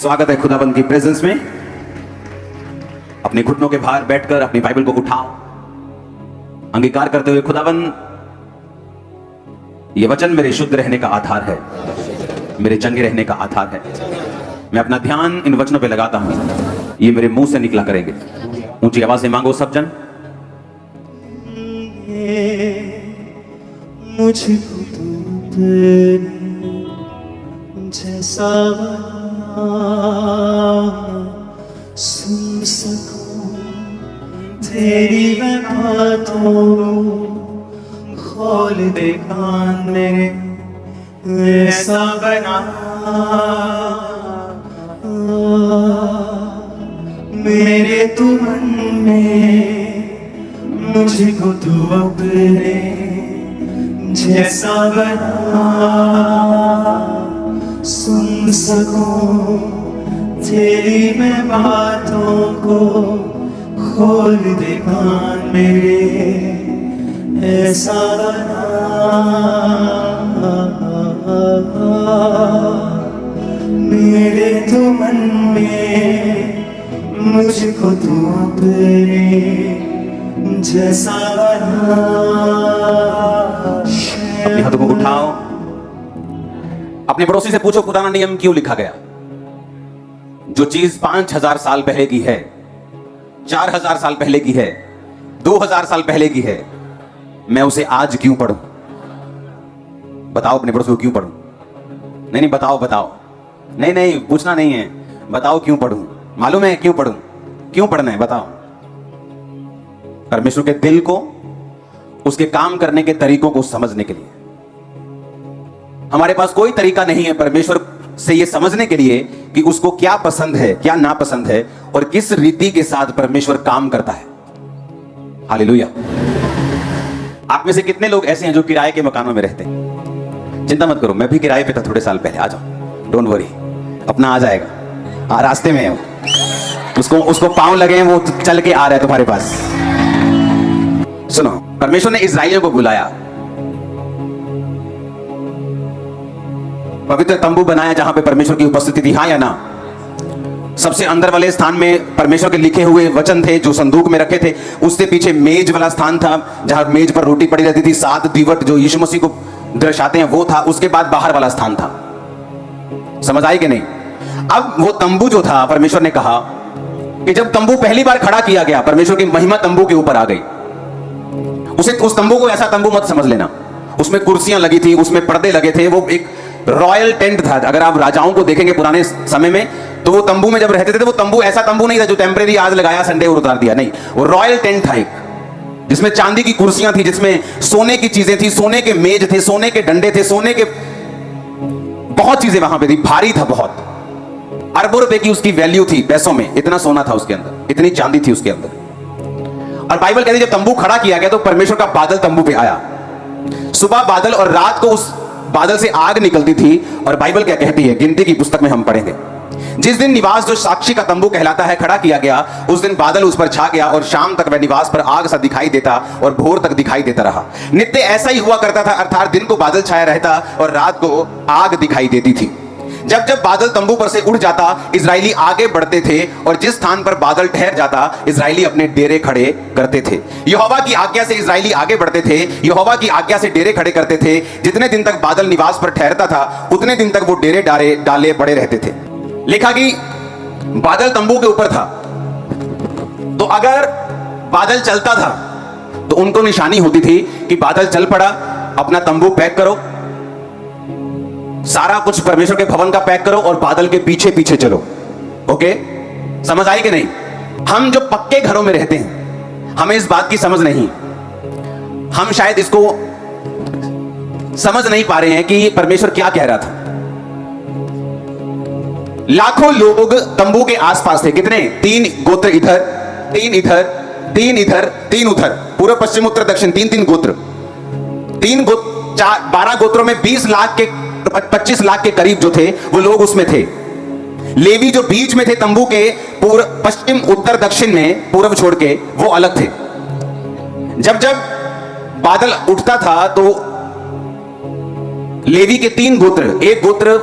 स्वागत है खुदाबंद की प्रेजेंस में। अपने घुटनों के बाहर बैठकर अपनी बाइबल को उठाओ, अंगीकार करते हुए खुदाबंद, यह वचन मेरे शुद्ध रहने का आधार है, मेरे चंगे रहने का आधार है। मैं अपना ध्यान इन वचनों पे लगाता हूं, ये मेरे मुंह से निकला करेंगे। ऊंची आवाज से मांगो सब जन। मुझको तू जैसा सुन सकूं तेरी मैं बातों खोल दे कान मेरे, ऐसा बना मेरे तू मन में, मुझको तू अपने जैसा बना, सुन सकूं तेरी मैं बातों को, खोल दे कान मेरे, ऐसा बना मेरे तू मन में, मुझको तू अपने जैसा बना। अपने हाथों को उठाओ, अपने पड़ोसी से पूछो पुराना नियम क्यों लिखा गया। जो चीज 5000 साल पहले की है, 4000 साल पहले की है, 2000 साल पहले की है, मैं उसे आज क्यों पढ़ूं? बताओ अपने पड़ोसी को क्यों पढ़ूं? नहीं नहीं, बताओ बताओ। नहीं नहीं, पूछना नहीं है, बताओ क्यों पढ़ूं? मालूम है क्यों पढ़ूं? क्यों पढ़ना है बताओ? परमेश्वर के दिल को, उसके काम करने के तरीकों को समझने के लिए। हमारे पास कोई तरीका नहीं है परमेश्वर से यह समझने के लिए कि उसको क्या पसंद है, क्या नापसंद है, और किस रीति के साथ परमेश्वर काम करता है। हालेलुया। आप में से कितने लोग ऐसे हैं जो किराए के मकानों में रहते हैं? चिंता मत करो, मैं भी किराए पे था थोड़े साल पहले। आ जाओ, डोंट वरी, अपना आ जाएगा। रास्ते में है उसको पांव लगे हैं, वो चल के आ रहा है तुम्हारे पास। सुनो, परमेश्वर ने इस्राएलियों को बुलाया, पवित्र तंबू बनाया जहां पे परमेश्वर की उपस्थिति थी, हाँ या ना? सबसे अंदर वाले स्थान में परमेश्वर के लिखे हुए वचन थे जो संदूक में रखे थे। उससे पीछे मेज वाला स्थान था जहां मेज पर रोटी पड़ी रहती थी। 7 दीवट जो यीशु मसीह को दर्शाते हैं वो था। उसके बाद बाहर वाला स्थान था। समझ आई कि नहीं? अब वो तंबू जो था, परमेश्वर ने कहा कि जब तंबू पहली बार खड़ा किया गया, परमेश्वर की महिमा तंबू के ऊपर आ गई। उस तंबू को ऐसा तंबू मत समझ लेना। उसमें कुर्सियां लगी थी, उसमें पर्दे लगे थे, वो एक रॉयल टेंट था। अगर आप राजाओं को देखेंगे पुराने समय में, तो वो तंबू में जब रहते थे तो वो तंबू ऐसा तंबू नहीं था जो टेम्परेरी आज लगाया संडे और उतार दिया। नहीं, वो रॉयल टेंट था एक, जिसमें चांदी की कुर्सियां थी, जिसमें सोने की चीजें थी, सोने के मेज थे, सोने के डंडे थे, सोने के बहुत चीजें वहां पे थी। भारी था बहुत, अरबों रुपए की उसकी वैल्यू थी पैसों में। इतना सोना था उसके अंदर, इतनी चांदी थी उसके अंदर। और बाइबल कहती है जब तंबू खड़ा किया गया तो परमेश्वर का बादल तंबू पे आया। सुबह बादल और रात को उस बादल से आग निकलती थी। और बाइबल क्या कहती है, गिनती की पुस्तक में हम पढ़ेंगे, जिस दिन निवास जो साक्षी का तंबू कहलाता है खड़ा किया गया, उस दिन बादल उस पर छा गया और शाम तक वह निवास पर आग सा दिखाई देता और भोर तक दिखाई देता रहा। नित्य ऐसा ही हुआ करता था, अर्थात दिन को बादल छाया रहता और रात को आग दिखाई देती थी। जब जब बादल तंबू पर से उड़ जाता, इजरायली आगे बढ़ते थे और जिस स्थान पर बादल ठहर जाता, इजरायली अपने डेरे खड़े करते थे। यहोवा की आज्ञा से इजरायली आगे बढ़ते थे, यहोवा की आज्ञा से डेरे खड़े करते थे। जितने दिन तक बादल निवास पर ठहरता था, उतने दिन तक वो डेरे डाले पड़े रहते थे। लिखा कि बादल तंबू के ऊपर था, तो अगर बादल चलता था तो उनको निशानी होती थी कि बादल चल पड़ा, अपना तंबू पैक करो, सारा कुछ परमेश्वर के भवन का पैक करो और बादल के पीछे पीछे चलो। ओके, समझ आई कि नहीं? हम जो पक्के घरों में रहते हैं, हमें इस बात की समझ नहीं। हम शायद इसको समझ नहीं पा रहे हैं कि परमेश्वर क्या कह रहा था। लाखों लोग तंबू के आसपास थे। कितने? 3 गोत्र इधर, 3 इधर, 3 इधर, 3 उधर, पूर्व पश्चिम उत्तर दक्षिण, 3 गोत्र। 12 गोत्रों में 20 लाख के 25 लाख के करीब जो थे वो लोग उसमें थे। लेवी जो बीच में थे तंबू के, पूर्व पश्चिम उत्तर दक्षिण में, पूर्व छोड़ के, वो अलग थे। जब जब बादल उठता था तो लेवी के 3 गोत्र, एक गोत्र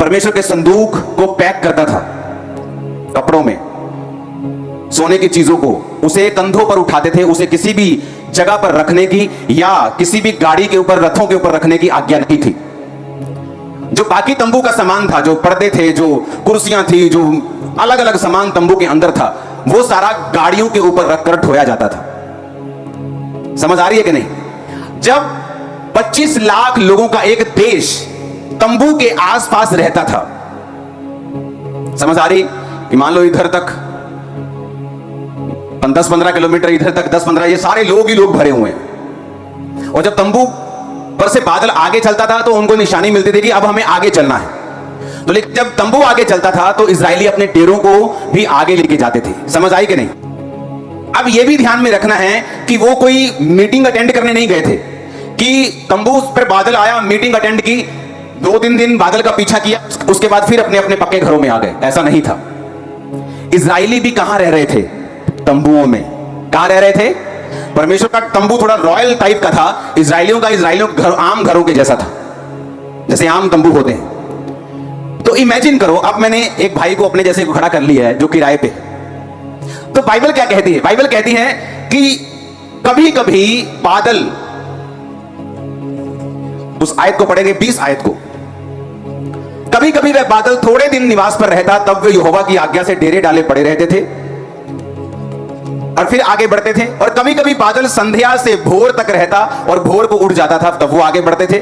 परमेश्वर के संदूक को पैक करता था कपड़ों में, सोने की चीजों को, उसे कंधों पर उठाते थे, उसे किसी भी जगह पर रखने की या किसी भी गाड़ी के ऊपर, रथों के ऊपर रखने की आज्ञा नहीं थी। जो बाकी तंबू का सामान था, जो पर्दे थे, जो कुर्सियां थी, जो अलग अलग सामान तंबू के अंदर था, वो सारा गाड़ियों के ऊपर रखकर ढोया जाता था। समझ आ रही है कि नहीं? जब 25 लाख लोगों का एक देश तंबू के आसपास रहता था, समझ आ रही कि मान लो इधर तक 10-15 किलोमीटर, इधर तक 10-15, ये सारे लोग ही लोग भरे हुए हैं। और जब तंबू पर से बादल आगे चलता था तो उनको निशानी मिलती थी कि अब हमें आगे चलना है। तो लेकिन जब तंबू आगे चलता था तो इजरायली अपने डेरों को भी आगे लेके जाते थे। समझ आई कि नहीं? अब यह भी ध्यान में रखना है कि वो कोई मीटिंग अटेंड करने नहीं गए थे कि तंबू पर बादल आया, मीटिंग अटेंड की, 2-3 दिन बादल का पीछा किया, उसके बाद फिर अपने अपने पक्के घरों में आ गए। ऐसा नहीं था। इजरायली भी कहां रह रहे थे? तंबुओं में। कहां रह रहे थे? परमेश्वर का तंबू थोड़ा रॉयल टाइप का था, इजरायलियों का घर आम घरों के जैसा था, जैसे आम तंबू होते हैं। तो इमेजिन करो, अब मैंने एक भाई को अपने जैसे को खड़ा कर लिया है जो किराए पे। तो बाइबल क्या कहती है? बाइबल कहती है कि कभी कभी बादल, उस आयत को पढ़ेंगे 20 आयत को, कभी कभी वह बादल थोड़े दिन निवास पर रहता, तब वे यहोवा की आज्ञा से डेरे डाले पड़े रहते थे और फिर आगे बढ़ते थे। और कभी कभी बादल संध्या से भोर तक रहता और भोर को उड़ जाता था, तब वो आगे बढ़ते थे।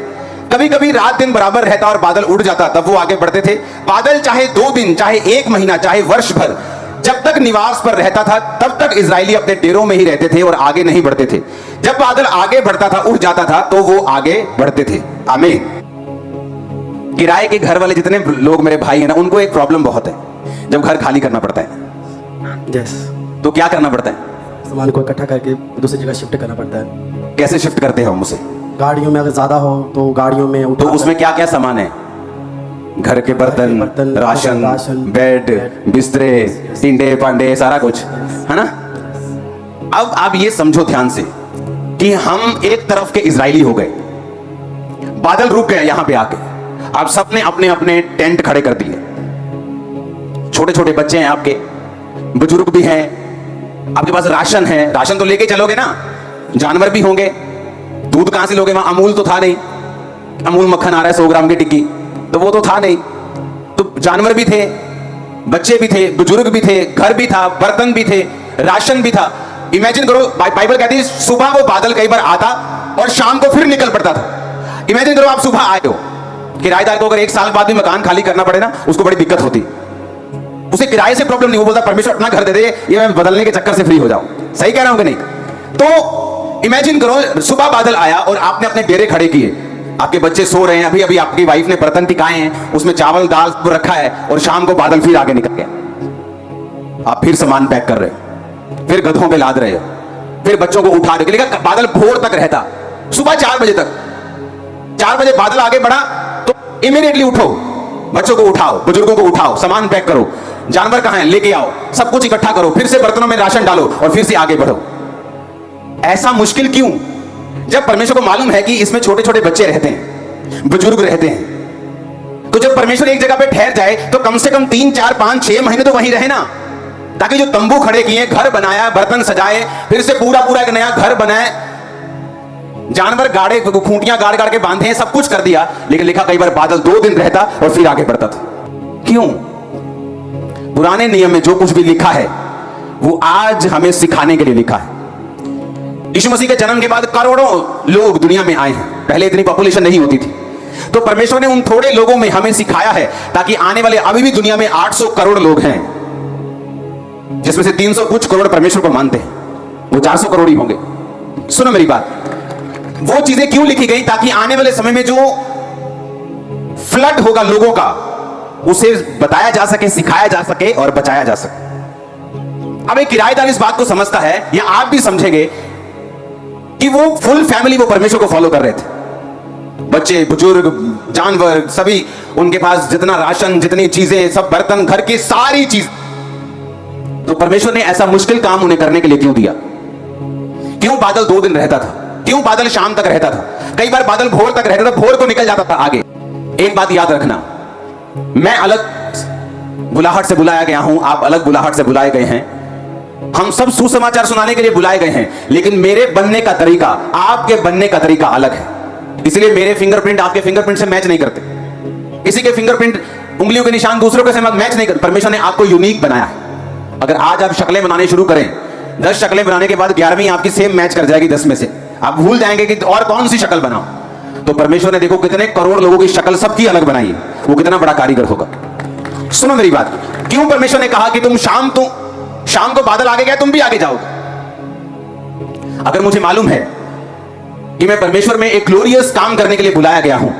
कभी कभी रात दिन बराबर रहता और बादल उड़ जाता, तब वो आगे बढ़ते थे। बादल चाहे 2 दिन, चाहे 1 महीना, चाहे वर्ष भर, जब तक निवास पर रहता था तब तक इजरायली अपने डेरों में ही रहते थे और आगे नहीं बढ़ते थे। जब बादल आगे बढ़ता था, उड़ जाता था, तो वो आगे बढ़ते थे। आमीन। किराए के घर वाले जितने लोग मेरे भाई हैं ना, उनको एक प्रॉब्लम बहुत है। जब घर खाली करना पड़ता है तो क्या करना पड़ता है? सामान को इकट्ठा करके दूसरी जगह शिफ्ट करना पड़ता है। कैसे शिफ्ट करते हो मुझे? गाड़ियों में अगर ज्यादा हो तो गाड़ियों में तो उसमें क्या क्या सामान है? घर के बर्तन, राशन, बेड, बिस्तरे, टिंडे पांडे, सारा कुछ है ना। अब आप ये समझो ध्यान से कि हम एक तरफ के इजरायली हो गए, बादल रुक गए यहां पे आके। आप सबने अपने अपने टेंट खड़े कर दिए। छोटे छोटे बच्चे हैं आपके, बुजुर्ग भी हैं, आपके पास राशन है, राशन तो लेके चलोगे ना। जानवर भी होंगे, दूध कहां से लोगे? वहां अमूल तो था नहीं, अमूल मक्खन आ रहा है 100 ग्राम की टिक्की, तो वो तो था नहीं। तो जानवर भी थे, बच्चे भी थे, बुजुर्ग भी थे, घर भी था, बर्तन भी थे, राशन भी था। इमेजिन करो, बाइबल कहती है सुबह वो बादल कई बार आता और शाम को फिर निकल पड़ता था। इमेजिन करो आप सुबह आए हो, किराएदार को अगर 1 साल बाद भी मकान खाली करना पड़े ना, उसको बड़ी दिक्कत होती। उसे किराए से प्रॉब्लम नहीं, वो बोलता परमेश्वर अपना घर दे दे, ये मैं बदलने के चक्कर से फ्री हो जाऊं। सही कह रहा हूं कि नहीं? तो इमेजिन करो सुबह बादल आया और आपने अपने डेरे खड़े किए, आपके बच्चे सो रहे हैं, अभी अभी आपकी वाइफ ने बर्तन टिकाए हैं, उसमें चावल दाल रखा है, और शाम को बादल फिर आगे निकल गया। आप फिर सामान पैक कर रहे हो, फिर गधों पे लाद रहे हो, फिर बच्चों को उठा रहे हो। लेकिन बादल भोर तक रहता, सुबह 4 बजे तक। 4 बजे बादल आगे बढ़ा तो इमीडिएटली उठो, बच्चों को उठाओ, बुजुर्गों को उठाओ, सामान पैक करो, जानवर कहां है लेके आओ, सब कुछ इकट्ठा करो, फिर से बर्तनों में राशन डालो और फिर से आगे बढ़ो। ऐसा मुश्किल क्यों? जब परमेश्वर को मालूम है कि इसमें छोटे छोटे बच्चे रहते हैं, बुजुर्ग रहते हैं, तो जब परमेश्वर एक जगह पे ठहर जाए तो कम से कम 3, 4, 5, 6 महीने तो वहीं रहे ना, ताकि जो तंबू खड़े किए, घर बनाया, बर्तन सजाए, फिर से पूरा पूरा एक नया घर बनाए, जानवर गाड़े, खूंटियां गाड़ गाड़ के बांधे हैं, सब कुछ कर दिया। लेकिन लिखा कई बार बादल 2 दिन रहता और फिर आगे बढ़ता था। क्यों? पुराने नियम में जो कुछ भी लिखा है वो आज हमें सिखाने के लिए लिखा है। यीशु मसीह के जन्म के बाद करोड़ों लोग दुनिया में आए हैं, पहले इतनी पॉपुलेशन नहीं होती थी। तो परमेश्वर ने उन थोड़े लोगों में हमें सिखाया है, ताकि आने वाले, अभी भी दुनिया में 800 करोड़ लोग हैं, जिसमें से 300 कुछ करोड़ परमेश्वर को मानते हैं, वो 400 करोड़ ही होंगे। सुनो मेरी बात, वो चीजें क्यों लिखी गई? ताकि आने वाले समय में जो फ्लड होगा लोगों का, उसे बताया जा सके, सिखाया जा सके और बचाया जा सके। अब एक किराएदार इस बात को समझता है, या आप भी समझेंगे कि वो फुल फैमिली वो परमेश्वर को फॉलो कर रहे थे, बच्चे, बुजुर्ग, जानवर, सभी, उनके पास जितना राशन, जितनी चीजें, सब बर्तन, घर की सारी चीज। तो परमेश्वर ने ऐसा मुश्किल काम उन्हें करने के लिए क्यों दिया? क्यों बादल 2 दिन रहता था? क्यों बादल शाम तक रहता था? कई बार बादल भोर तक रहता था, भोर को निकल जाता था आगे। एक बात याद रखना, मैं अलग बुलाहट से बुलाया गया हूं, आप अलग बुलाहट से बुलाए गए हैं। हम सब सुसमाचार सुनाने के लिए बुलाए गए हैं, लेकिन मेरे बनने का तरीका, आपके बनने का तरीका अलग है। इसलिए मेरे फिंगरप्रिंट आपके फिंगरप्रिंट से मैच नहीं करते। किसी के फिंगरप्रिंट, उंगलियों के निशान दूसरों के से मैच नहीं करते। परमेश्वर ने आपको यूनिक बनाया है। अगर आज आप शक्लें बनाने शुरू करें, 10 शक्लें बनाने के बाद 11वीं आपकी सेम मैच कर जाएगी 10 में से। आप भूल जाएंगे कि और कौन सी शक्ल बनाओ। तो परमेश्वर ने देखो कितने करोड़ लोगों की शक्ल सबकी अलग बनाई है, वो कितना बड़ा कारीगर होगा। सुनो मेरी बात, क्यों परमेश्वर ने कहा कि तुम शाम को बादल आगे गए, तुम भी आगे जाओगे। अगर मुझे मालूम है कि मैं परमेश्वर में एक ग्लोरियस काम करने के लिए बुलाया गया हूं,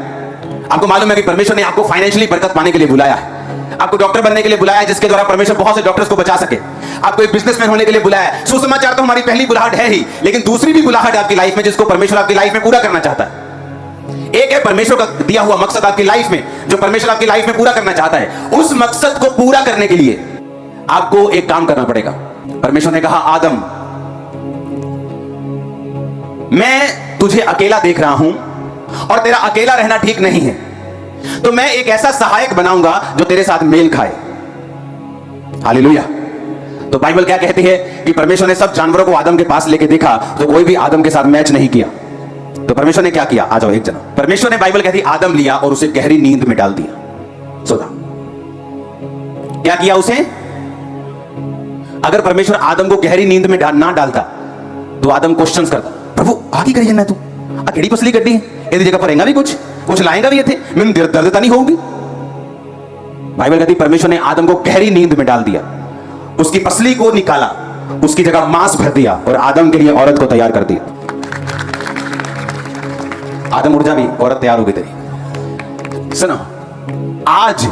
आपको मालूम है कि परमेश्वर ने आपको फाइनेंशियली बरकत पाने के लिए बुलाया है, आपको डॉक्टर बनने के लिए बुलाया है जिसके द्वारा परमेश्वर बहुत से डॉक्टर्स को बचा सके, आपको एक बिजनेसमैन होने के लिए बुलाया है। सुसमाचार तो हमारी पहली बुलाहट है ही, लेकिन दूसरी भी बुलाहट आपकी लाइफ में जिसको परमेश्वर आपकी लाइफ में पूरा करना चाहता है। एक है परमेश्वर का दिया हुआ मकसद आपकी लाइफ में, जो परमेश्वर आपकी लाइफ में पूरा करना चाहता है। उस मकसद को पूरा करने के लिए आपको एक काम करना पड़ेगा। परमेश्वर ने कहा, आदम, मैं तुझे अकेला देख रहा हूं और तेरा अकेला रहना ठीक नहीं है, तो मैं एक ऐसा सहायक बनाऊंगा जो तेरे साथ मेल खाए। हालेलुया। तो बाइबल क्या कहती है कि परमेश्वर ने सब जानवरों को आदम के पास लेके देखा तो कोई भी आदम के साथ मैच नहीं किया। तो परमेश्वर ने क्या किया? आ जाओ एक जना। परमेश्वर ने, बाइबल कहती है, आदम लिया और उसे गहरी नींद में डाल दिया। सोता क्या किया उसे? अगर परमेश्वर आदम को गहरी नींद में ना डालता तो आदम क्वेश्चंस करता, प्रभु आगे करिए ना, तू अकेली पसली गड्डी है, यदि जगह पड़ेगा भी कुछ लाएगा भी थे, मैं दर्द नहीं होगी। बाइबल कहती परमेश्वर ने आदम को गहरी नींद में डाल दिया, उसकी पसली को निकाला, उसकी जगह मांस भर दिया और आदम के लिए औरत को तैयार कर दिया। आदम उड़ जा भी, औरत तैयार होगी तेरी। सुनो, आज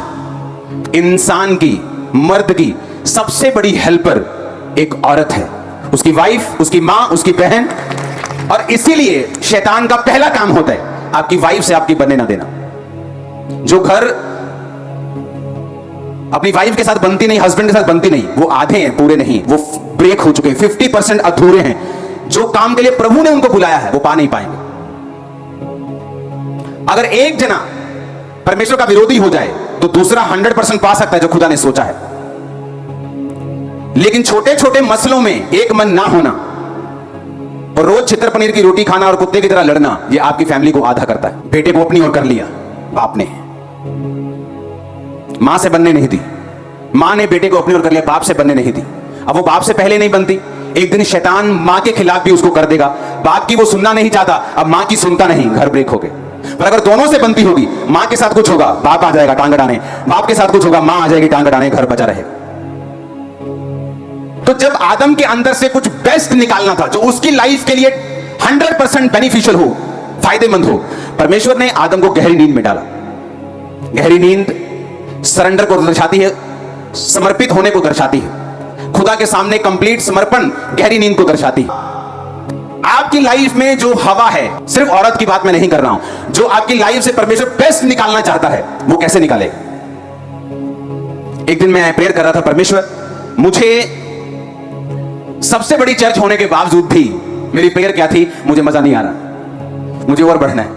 इंसान की, मर्द की सबसे बड़ी हेल्पर एक औरत है, उसकी वाइफ, उसकी मां, उसकी बहन। और इसीलिए शैतान का पहला काम होता है आपकी वाइफ से आपकी बनने ना देना। जो घर अपनी वाइफ के साथ बनती नहीं, हस्बैंड के साथ बनती नहीं, वो आधे हैं, पूरे नहीं, वो ब्रेक हो चुके हैं, 50% अधूरे हैं। जो काम के लिए प्रभु ने उनको बुलाया है वो पा नहीं पाएंगे। अगर एक जना परमेश्वर का विरोधी हो जाए तो दूसरा 100% पा सकता है जो खुदा ने सोचा है। लेकिन छोटे छोटे मसलों में एक मन ना होना और रोज चित्र पनीर की रोटी खाना और कुत्ते की तरह लड़ना, यह आपकी फैमिली को आधा करता है। बेटे को अपनी ओर कर लिया बाप ने, मां से बनने नहीं दी, मां ने बेटे को अपनी ओर कर लिया, बाप से बनने नहीं दी। अब वो बाप से पहले नहीं बनती, एक दिन शैतान मां के खिलाफ भी उसको कर देगा। बाप की वो सुनना नहीं चाहता, अब मां की सुनता नहीं, घर ब्रेक हो गए। पर अगर दोनों से बनती होगी, मां के साथ कुछ होगा बाप आ जाएगा टांग अड़ाने, बाप के साथ कुछ होगा मां आ जाएगी टांग अड़ाने, घर बचा रहेगा। तो जब आदम के अंदर से कुछ बेस्ट निकालना था जो उसकी लाइफ के लिए 100% बेनिफिशियल हो, फायदेमंद हो, परमेश्वर ने आदम को गहरी नींद में डाला। गहरी नींद सरेंडर को दर्शाती है, समर्पित होने को दर्शाती है, खुदा के सामने कंप्लीट समर्पण गहरी नींद को दर्शाती है। आपकी लाइफ में जो हवा है, सिर्फ औरत की बात मैं नहीं कर रहा हूं, जो आपकी लाइफ से परमेश्वर बेस्ट निकालना चाहता है वो कैसे निकालेगा? एक दिन मैं प्रेयर कर रहा था, परमेश्वर मुझे सबसे बड़ी चर्च होने के बावजूद भी, मेरी प्रेयर क्या थी, मुझे मजा नहीं आ रहा, मुझे और बढ़ना है।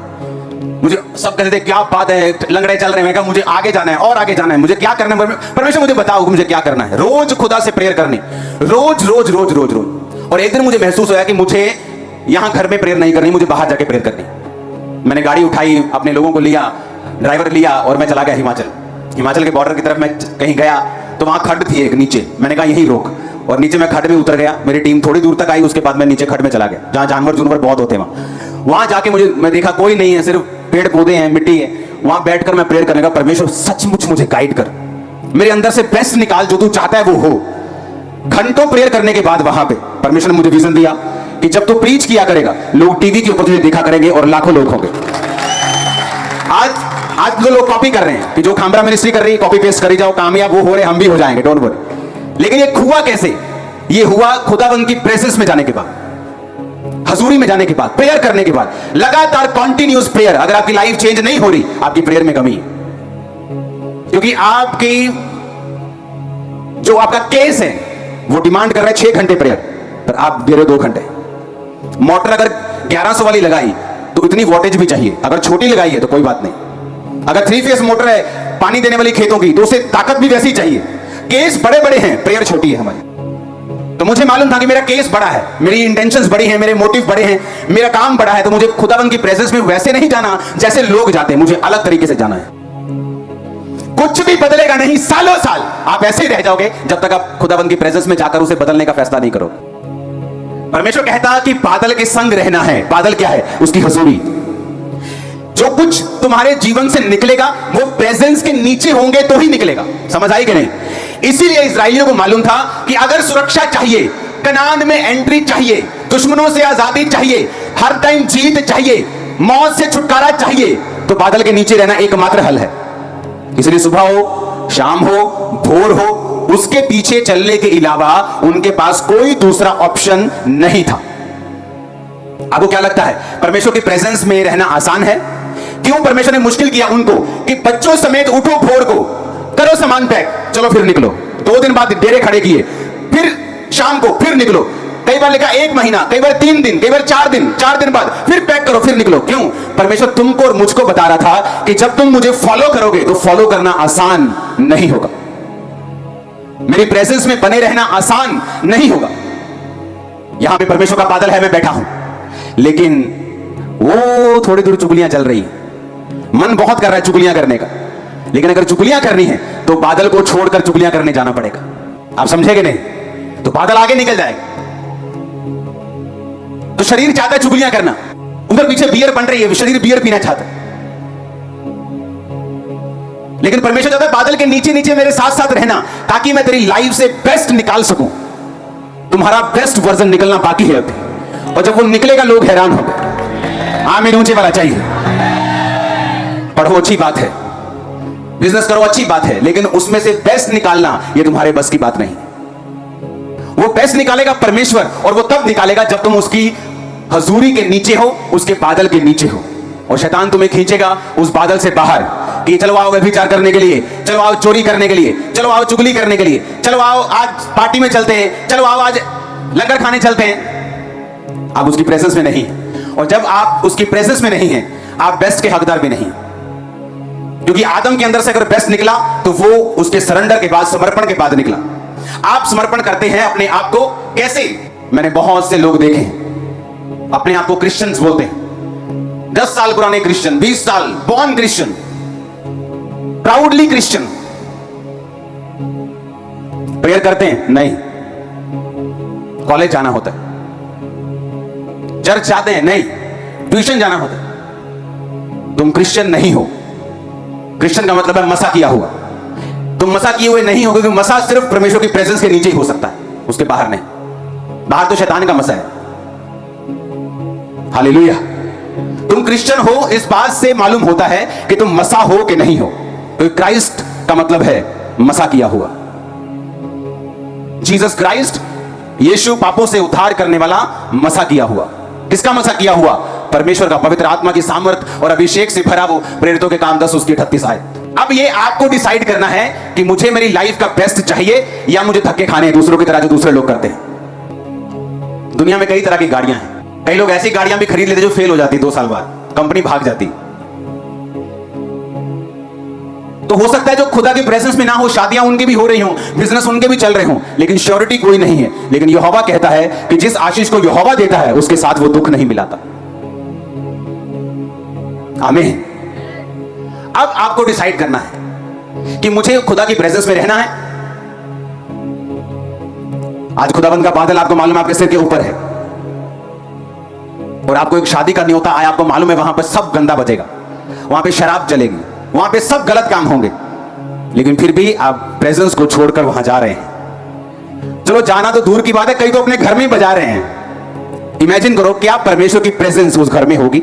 मुझे सब कहते थे क्या बात है, लंगड़े चल रहे हैं, मैं कहा मुझे आगे जाना है और आगे जाना है, मुझे क्या करना है परमेश्वर, मुझे बताओ मुझे क्या करना है। रोज खुदा से प्रेयर करनी, रोज रोज रोज रोज रोज। और एक दिन मुझे महसूस होया कि मुझे यहां घर में प्रेयर नहीं करनी, मुझे बाहर जाके प्रेयर करनी। मैंने गाड़ी उठाई, अपने लोगों को लिया, ड्राइवर लिया और मैं चला गया हिमाचल के बॉर्डर की तरफ। मैं कहीं गया तो वहां खड्ड थी एक नीचे, मैंने कहा यहीं रोक, और नीचे मैं खड्ड में उतर गया। मेरी टीम थोड़ी दूर तक आई, उसके बाद मैं नीचे खड्ड में चला गया जहां जानवर बहुत होते हैं। वहां जाके मैं देखा कोई नहीं है, सिर्फ पेड़ पौधे हैं, मिट्टी है। वहां बैठकर मैं प्रेयर करने का, परमेश्वर सचमुच मुझे गाइड कर, मेरे अंदर से बेस्ट निकाल, जो तू चाहता है वो हो। घंटों प्रेयर करने के बाद वहां पे परमेश्वर ने मुझे विजन दिया कि जब तू प्रीच किया करेगा, लोग टीवी के ऊपर तुझे देखा करेंगे और लाखों लोग होंगे। आज जो लोग कॉपी कर रहे हैं कि जो खामरा मिनिस्ट्री कर रही है, कॉपी पेस्ट करी जाओ, कामयाब वो हो रहे, हम भी हो जाएंगे, डोंट वरी। लेकिन ये हुआ कैसे? ये हुआ खुदावंद की प्रेजेंस में जाने के बाद, हजूरी में जाने के बाद, प्रेयर करने के बाद, लगातार कॉन्टिन्यूस प्रेयर। अगर आपकी लाइफ चेंज नहीं हो रही, आपकी प्रेयर में कमी है, क्योंकि आपकी जो आपका केस है वो डिमांड कर रहा है 6 घंटे प्रेयर, पर आप दे रहे 2 घंटे। मोटर अगर 1100 वाली लगाई तो इतनी वोल्टेज भी चाहिए, अगर छोटी लगाई है तो कोई बात नहीं। अगर 3 फेस मोटर है पानी देने वाली खेतों की, तो उसे ताकत भी वैसी चाहिए। केस बड़े बड़े हैं, प्रेयर छोटी है हमारी। तो मुझे मालूम था कि मेरा केस बड़ा है, मेरी इंटेंशंस बड़ी हैं, मेरे मोटिव बड़े हैं, मेरा काम बड़ा है, तो मुझे खुदावंद की प्रेजेंस में वैसे नहीं जाना जैसे लोग जाते हैं, मुझे अलग तरीके से जाना है। कुछ भी बदलेगा नहीं, सालों साल आप ऐसे ही रह जाओगे जब तक आप खुदावंद की प्रेजेंस में जाकर उसे बदलने का फैसला नहीं करोगे। परमेश्वर कहता कि बादल के संग रहना है। बादल क्या है? उसकी हजूरी। जो कुछ तुम्हारे जीवन से निकलेगा वो प्रेजेंस के नीचे होंगे तो ही निकलेगा। समझ आई कि नहीं? इसीलिए इस्राएलियों को मालूम था कि अगर सुरक्षा चाहिए, कनान में एंट्री चाहिए, दुश्मनों से आजादी चाहिए, हर टाइम जीत चाहिए, मौत से छुटकारा चाहिए, तो बादल के नीचे रहना एकमात्र हल है। इसलिए सुबह हो, शाम हो, भोर हो, उसके पीछे चलने के अलावा उनके पास कोई दूसरा ऑप्शन नहीं था। आपको क्या लगता है परमेश्वर की प्रेजेंस में रहना आसान है? क्यों परमेश्वर ने मुश्किल किया उनको कि बच्चों समेत उठो, भोर को करो सामान पैक, चलो फिर निकलो। 2 दिन बाद डेरे खड़े किए, फिर शाम को फिर निकलो। कई बार लिखा 1 महीना, कई बार 3 दिन, कई बार 4 दिन, 4 दिन बाद फिर पैक करो, फिर निकलो। क्यों? परमेश्वर तुमको और मुझको बता रहा था कि जब तुम मुझे फॉलो करोगे तो फॉलो करना आसान नहीं होगा, मेरी प्रेजेंस में बने रहना आसान नहीं होगा। यहां पे परमेश्वर का बादल है, मैं बैठा हूं, लेकिन वो थोड़ी दूर चुगलियां चल रही, मन बहुत कर रहा है चुगलियां करने का, लेकिन अगर चुगलियां करनी है तो बादल को छोड़कर चुगलियां करने जाना पड़ेगा। आप समझे कि नहीं? तो बादल आगे निकल जाएगा। तो शरीर चाहता है चुगलियां करना, उधर पीछे बियर बन रही है, शरीर बियर पीना चाहता है, लेकिन परमेश्वर चाहता है बादल के नीचे नीचे मेरे साथ साथ रहना, ताकि मैं तेरी लाइफ से बेस्ट निकाल सकूं। तुम्हारा बेस्ट वर्जन निकलना बाकी है अभी, और जब वो निकलेगा लोग हैरान हो गए। आमीन ऊंचे वाला चाहिए। पढ़ो अच्छी बात है, बिजनेस करो अच्छी बात है, लेकिन उसमें से बेस्ट निकालना ये तुम्हारे बस की बात नहीं। वो बेस्ट निकालेगा परमेश्वर, और वो तब निकालेगा जब तुम उसकी हजूरी के नीचे हो, उसके बादल के नीचे हो। और शैतान तुम्हें खींचेगा उस बादल से बाहर कि चलो आओ व्यभिचार करने के लिए, चलो आओ चोरी करने के लिए, चलो आओ चुगली करने के लिए, चलो आओ आज पार्टी में चलते हैं, चलो आओ आज लंगर खाने चलते हैं। आप उसकी प्रेजेंस में नहीं, और जब आप उसकी प्रेजेंस में नहीं हैं, आप बेस्ट के हकदार भी नहीं, क्योंकि आदम के अंदर से अगर बेस्ट निकला तो वो उसके सरेंडर के बाद, समर्पण के बाद निकला। आप समर्पण करते हैं अपने आप को कैसे? मैंने बहुत से लोग देखे अपने आप को क्रिश्चियंस बोलते हैं, 10 साल पुराने क्रिश्चियन, 20 साल born Christian, proudly Christian. Prayer करते हैं? नहीं। कॉलेज जाना होता है, चर्च जाते हैं? नहीं। ट्यूशन जाना होता है। तुम क्रिश्चियन नहीं हो। क्रिश्चियन का मतलब है मसा किया हुआ। तुम मसा किए हुए नहीं हो, क्योंकि मसा सिर्फ परमेश्वर की प्रेजेंस के नीचे ही हो सकता है, उसके बाहर नहीं। बाहर तो शैतान का मसा है। हालेलुया। तुम क्रिश्चियन हो इस बात से मालूम होता है कि तुम मसा हो कि नहीं हो। तो क्राइस्ट का मतलब है मसा किया हुआ। जीसस क्राइस्ट, यीशु पापों से उद्धार करने वाला, मसा किया हुआ। किसका मसा किया हुआ? परमेश्वर का, पवित्र आत्मा की सामर्थ और अभिषेक से भरा वो प्रेरितों के काम 10:38 आयत। अब ये आपको डिसाइड करना है कि मुझे मेरी लाइफ का बेस्ट चाहिए या मुझे धक्के खाने हैं दूसरों की तरह जो दूसरे लोग करते हैं। दुनिया में कई तरह की गाड़ियां हैं। कई लोग ऐसी गाड़ियां भी खरीद लेते जो फेल हो जाती 2 साल बाद, कंपनी भाग जाती। तो हो सकता है जो खुदा की प्रेजेंस में ना हो, शादियां उनकी भी हो रही हो, बिजनेस उनके भी चल रहे हो, लेकिन श्योरिटी कोई नहीं है। लेकिन यहोवा कहता है कि जिस आशीष को यहोवा देता है उसके साथ वो दुख नहीं मिलाता। आमीन। अब आपको डिसाइड करना है कि मुझे खुदा की प्रेजेंस में रहना है। आज खुदाबंद का बादल आपको मालूम है आपके सिर के ऊपर है, और आपको एक शादी का न्योता आया, आपको मालूम है वहां पर सब गंदा बजेगा, वहां पे शराब चलेगी, वहां पे सब गलत काम होंगे, लेकिन फिर भी आप प्रेजेंस को छोड़कर वहां जा रहे हैं। चलो जाना तो दूर की बात है, कई तो अपने घर में ही बजा रहे हैं। इमेजिन करो क्या परमेश्वर की प्रेजेंस उस घर में होगी।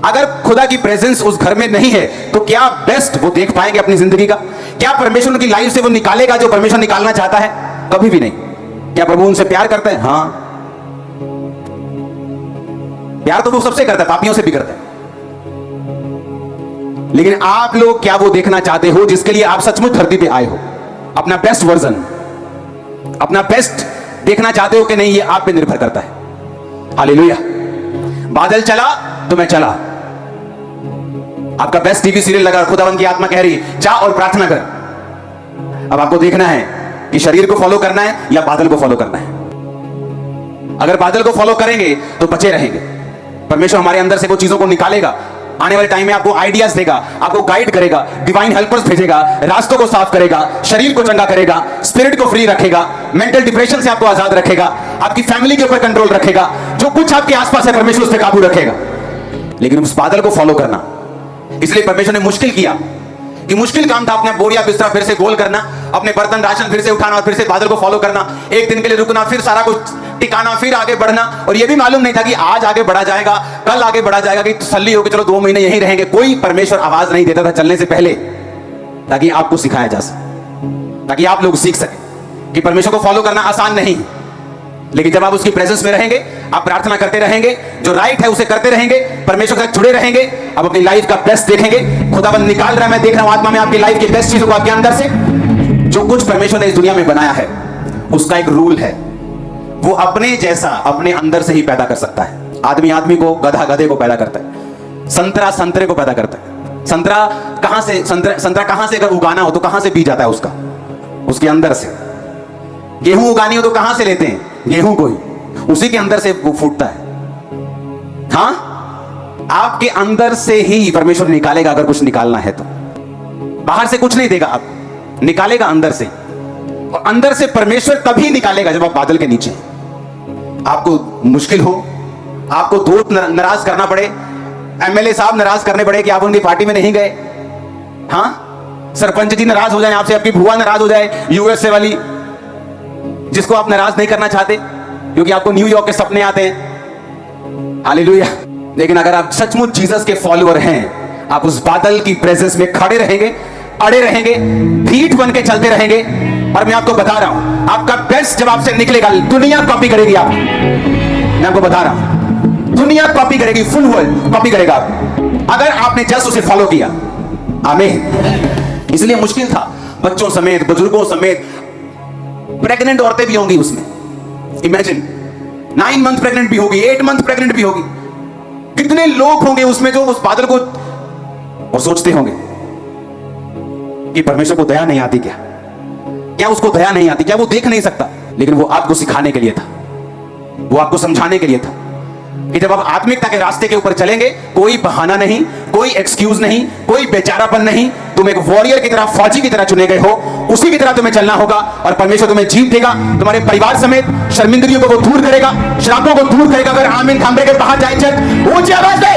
अगर खुदा की प्रेजेंस उस घर में नहीं है तो क्या बेस्ट वो देख पाएंगे अपनी जिंदगी का? क्या परमेश्वर उनकी लाइफ से वो निकालेगा जो परमेश्वर निकालना चाहता है? कभी भी नहीं। क्या प्रभु उनसे प्यार करते हैं? हाँ, प्यार तो वो सबसे करता है, पापियों से भी करता है। लेकिन आप लोग क्या वो देखना चाहते हो जिसके लिए आप सचमुच धरती पे आए हो? अपना बेस्ट वर्जन, अपना बेस्ट देखना चाहते हो कि नहीं, ये आप पे निर्भर करता है। हालेलुया। बादल चला तो मैं चला, आपका बेस्ट टीवी सीरियल लगा, खुदावंद की आत्मा कह रही है जा और प्रार्थना कर। अब आपको देखना है कि शरीर को फॉलो करना है या बादल को फॉलो करना है। अगर बादल को फॉलो करेंगे तो बचे रहेंगे। परमेश्वर हमारे अंदर से वो चीजों को निकालेगा, आने वाले टाइम में आपको आइडियाज देगा, आपको गाइड करेगा, डिवाइन हेल्पर्स भेजेगा, रास्तों को साफ करेगा, शरीर को चंगा करेगा, स्पिरिट को फ्री रखेगा, मेंटल डिप्रेशन से आपको आजाद रखेगा, आपकी फैमिली के ऊपर कंट्रोल रखेगा, जो कुछ आपके आसपास है परमेश्वर उस पर काबू रखेगा। लेकिन उस बादल को फॉलो करना, इसलिए परमेश्वर ने मुश्किल किया कि मुश्किल काम था अपने बोरिया बिस्तरा फिर से गोल करना, अपने बर्तन राशन फिर से उठाना और फिर से बादल को फॉलो करना, एक दिन के लिए रुकना, फिर सारा कुछ टिकाना, फिर आगे बढ़ना। और यह भी मालूम नहीं था कि आज आगे बढ़ा जाएगा, कल आगे बढ़ा जाएगा, कि तसल्ली होगी चलो 2 महीने यहीं रहेंगे। कोई परमेश्वर आवाज नहीं देता था चलने से पहले, ताकि आपको सिखाया जा सके, ताकि आप लोग सीख सके कि परमेश्वर को फॉलो करना आसान नहीं है। लेकिन जब आप उसकी प्रेजेंस में रहेंगे, आप प्रार्थना करते रहेंगे, जो राइट है उसे करते रहेंगे, परमेश्वर के साथ जुड़े रहेंगे, आप अपनी लाइफ का बेस्ट देखेंगे। खुदाबंद निकाल रहा है, मैं देख रहा हूं आत्मा में आपकी लाइफ की बेस्ट चीजों को आपके अंदर से। जो कुछ परमेश्वर ने इस दुनिया में बनाया है उसका एक रूल है, वो अपने जैसा अपने अंदर से ही पैदा कर सकता है। आदमी आदमी को, गधा गधे को पैदा करता है, संतरा संतरे को पैदा करता है। संतरा कहां से, संतरा कहां से अगर उगाना हो तो कहां से बीज आता है उसका, उसके अंदर से। गेहूं उगानी हो तो कहां से लेते हैं, गेहूं को ही, उसी के अंदर से वो फूटता है। हाँ, आपके अंदर से ही परमेश्वर निकालेगा अगर कुछ निकालना है तो। बाहर से कुछ नहीं देगा, आप निकालेगा अंदर से। और अंदर से परमेश्वर तभी निकालेगा जब आप बादल के नीचे। आपको मुश्किल हो, आपको दोस्त नाराज करना पड़े, एमएलए साहब नाराज करने पड़े कि आप उनकी पार्टी में नहीं गए, हाँ, सरपंच जी नाराज हो जाए आपसे, आपकी बुआ नाराज हो जाए यूएसए वाली, जिसको आप नाराज नहीं करना चाहते क्योंकि आपको न्यूयॉर्क के सपने आते हैं। हालेलुया। लेकिन अगर आप सचमुच जीसस के फॉलोअर हैं, आप उस बादल की प्रेजेंस में खड़े रहेंगे, अड़े रहेंगे, ढीठ बन के चलते रहेंगे। और मैं आपको बता रहा हूं, आपका बेस्ट जब आपसे निकलेगा, दुनिया कॉपी करेगी आप। मैं आपको बता रहा हूं, दुनिया कॉपी करेगी, फुल वर्ल्ड कॉपी करेगा आप, अगर आपने जस्ट उसे फॉलो किया। आमीन। इसलिए मुश्किल था, बच्चों समेत, बुजुर्गों समेत, प्रेग्नेंट औरतें भी होंगी उसमें। इमेजिन, 9 मंथ प्रेग्नेंट भी होगी, 8 मंथ प्रेग्नेंट भी होगी। कितने लोग होंगे उसमें जो उस बादल को और सोचते होंगे कि परमेश्वर को दया नहीं आती क्या? क्या उसको दया नहीं आती? क्या वो देख नहीं सकता? लेकिन वो आपको सिखाने के लिए था, वो आपको समझाने के लिए था कि जब आप आत्मिकता के रास्ते के ऊपर चलेंगे, कोई बहाना नहीं, कोई एक्सक्यूज नहीं, कोई बेचारापन नहीं। तुम एक वॉरियर की तरह, फौजी की तरह चुने गए हो, उसी की तरह तुम्हें चलना होगा और परमेश्वर तुम्हें जीत देगा। तुम्हारे परिवार समेत शर्मिंदगियों को वो दूर करेगा, श्रापों को दूर करेगा। अगर आमीन खंबे के बाहर जाए, चल ऊंची आवाज दे,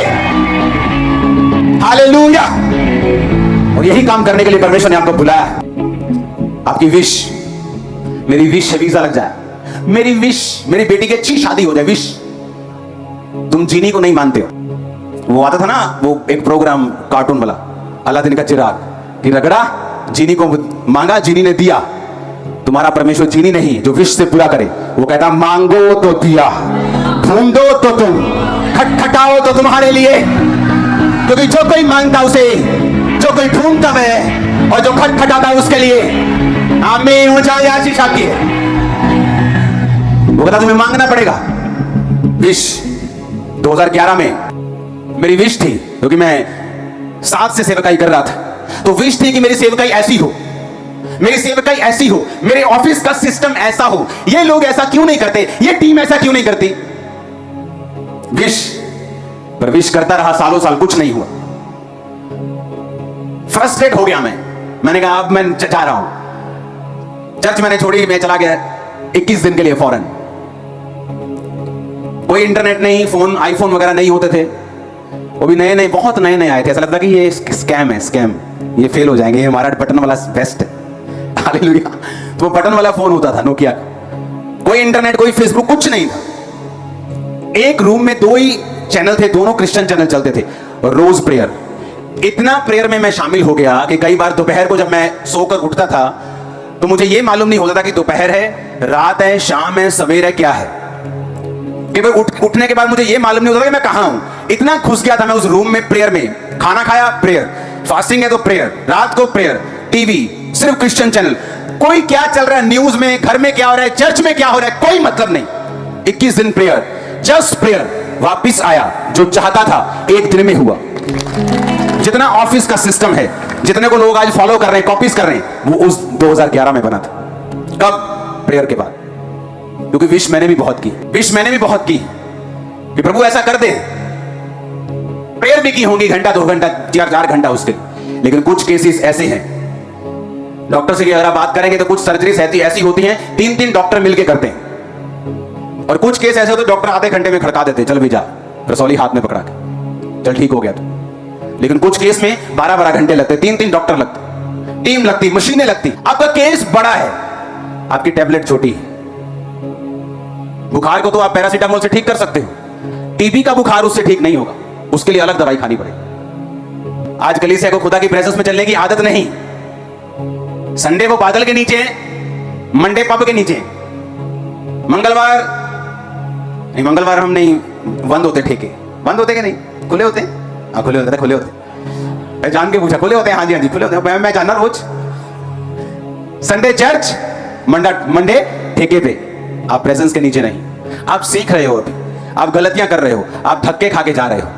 हालेलुया। और यही काम करने के लिए परमेश्वर ने आपको बुलाया है। आपकी विश, मेरी विश है वीजा लग जाए, मेरी विश मेरी बेटी की अच्छी शादी हो जाए, विश। तुम जीनी को नहीं मानते हो। वो आता था ना, वो एक प्रोग्राम कार्टून वाला, अलादीन का चिराग, कि रगड़ा, जीनी को मांगा, जीनी ने दिया। तुम्हारा परमेश्वर जीनी नहीं जो विश से पूरा करे। वो कहता मांगो तो दिया, ढूंढो तो तुम, खटखटाओ तो तुम्हारे लिए। क्योंकि जो कोई मांगता उसे, जो कोई ढूंढता है और जो खटखटाता है उसके लिए। आमीन हो जाए आशीष आपकी। वो कहता तुम्हें मांगना पड़ेगा। विश 2011 में मेरी विश थी, क्योंकि मैं 7 से सेवकाई कर रहा था, तो विश थी कि मेरी सेवकाई ऐसी हो, मेरी सेवकाई ऐसी हो, मेरे ऑफिस का सिस्टम ऐसा हो, ये लोग ऐसा क्यों नहीं करते, ये टीम ऐसा क्यों नहीं करती। विश पर विश करता रहा, सालों साल कुछ नहीं हुआ। फ्रस्ट्रेट हो गया मैंने कहा अब मैं जा रहा हूं। चर्च मैंने छोड़ी, मैं चला गया 21 दिन के लिए फॉरेन। कोई इंटरनेट नहीं, फोन, आईफोन वगैरह नहीं होते थे, वो भी नए नए, बहुत नए नए आए थे। ऐसा लगता कि ये स्कैम है, स्कैम, ये फेल हो जाएंगे, ये हमारा बटन वाला बेस्ट है। हालेलुया। तो वो बटन वाला फोन होता था नोकिया का, कोई इंटरनेट, कोई फेसबुक, कुछ नहीं था। एक रूम में 2 ही चैनल थे, दोनों क्रिश्चियन चैनल चलते थे। रोज प्रेयर, इतना प्रेयर में मैं शामिल हो गया कि कई बार दोपहर को जब मैं सोकर उठता था तो मुझे ये मालूम नहीं होता था कि दोपहर है, रात है, शाम है, सवेर है, क्या है। कि उठने के बाद मुझे ये मालूम नहीं होता कि मैं कहां हूं। इतना घुस गया था मैं उस रूम में प्रेयर में। खाना खाया, प्रेयर, फास्टिंग है तो प्रेयर, रात को प्रेयर, टीवी सिर्फ क्रिश्चियन चैनल, कोई क्या चल रहा है न्यूज में, घर में क्या हो रहा है, चर्च में क्या हो रहा है, कोई मतलब नहीं। 21 दिन प्रेयर, जस्ट प्रेयर। वापिस आया, जो चाहता था 1 दिन में हुआ, जितना ऑफिस का सिस्टम है, जितने को लोग आज फॉलो कर रहे हैं, कॉपीज कर रहे हैं, वो उस 2011 में बना था। कब? प्रेयर के बाद। क्योंकि विश मैंने भी बहुत की, विश मैंने भी बहुत की कि प्रभु ऐसा कर दे। प्रेयर भी की होंगी, घंटा 2 घंटा 4 घंटा उसके। लेकिन कुछ केसेस ऐसे हैं, डॉक्टर से अगर आप बात करेंगे तो कुछ सर्जरीज ऐसी होती हैं 3-3 डॉक्टर मिलके करते हैं। और कुछ केस ऐसे होते हैं डॉक्टर आधे घंटे में खड़का देते हैं, चल भी जा, रसौली हाथ में पकड़ा के, चल ठीक हो गया तो। लेकिन कुछ केस में 12-12 घंटे लगते, 3-3 डॉक्टर लगते, टीम लगती, मशीनें लगती। आपका केस बड़ा है, आपकी टैबलेट छोटी है। बुखार को तो आप पैरासीटामोल से ठीक कर सकते हो, टीबी का बुखार उससे ठीक नहीं होगा, उसके लिए अलग दवाई खानी पड़ेगी। आज कलीसिया को खुदा की प्रेजेंस में चलने की आदत नहीं। संडे वो बादल के नीचे है, मंडे पब के नीचे, मंगलवार नहीं, मंगलवार हम नहीं, बंद होते ठेके, बंद होते कि नहीं, खुले होते हैं? हाँ खुले होते हैं, खुले होते हैं। मैं जान के पूछा, खुले होते हैं? हाँ जी हाँ जी खुले होते हैं, मैं जानना रोज। संडे चर्च, मंडे ठेके पे। आप प्रेजेंस के नीचे नहीं, आप सीख रहे हो, अभी आप गलतियां कर रहे हो, आप धक्के खा के जा रहे हो।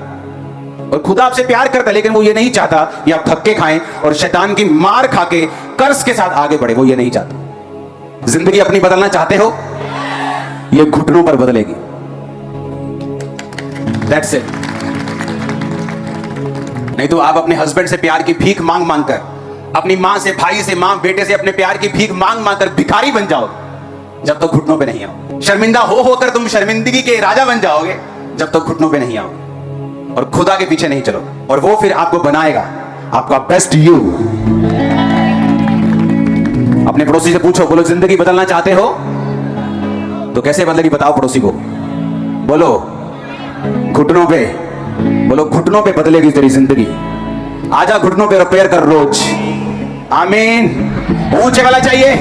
और खुदा आपसे प्यार करता है, लेकिन वो ये नहीं चाहता कि आप धक्के खाएं और शैतान की मार खा के कर्ज के साथ आगे बढ़े, वो ये नहीं चाहता। जिंदगी अपनी बदलना चाहते हो, ये घुटनों पर बदलेगी। That's it। नहीं तो आप अपने हस्बैंड से प्यार की भीख मांग मांग कर, अपनी मां से, भाई से, मां बेटे से अपने प्यार की भीख मांग मांग कर भिखारी बन जाओ, जब तक घुटनों पे नहीं आओ। शर्मिंदा हो होकर तुम शर्मिंदगी के राजा बन जाओगे, जब तक घुटनों पे नहीं आओ और खुदा के पीछे नहीं चलो। और वो फिर आपको बनाएगा, आपका बेस्ट यू। अपने पड़ोसी से पूछो, बोलो जिंदगी बदलना चाहते हो तो कैसे बदलेगी? बताओ पड़ोसी को, बोलो घुटनों पे, बोलो घुटनों पे बदलेगी तेरी जिंदगी। आजा घुटनों पे रिपेयर कर रोज। आमीन। ऊंचे वाला चाहिए।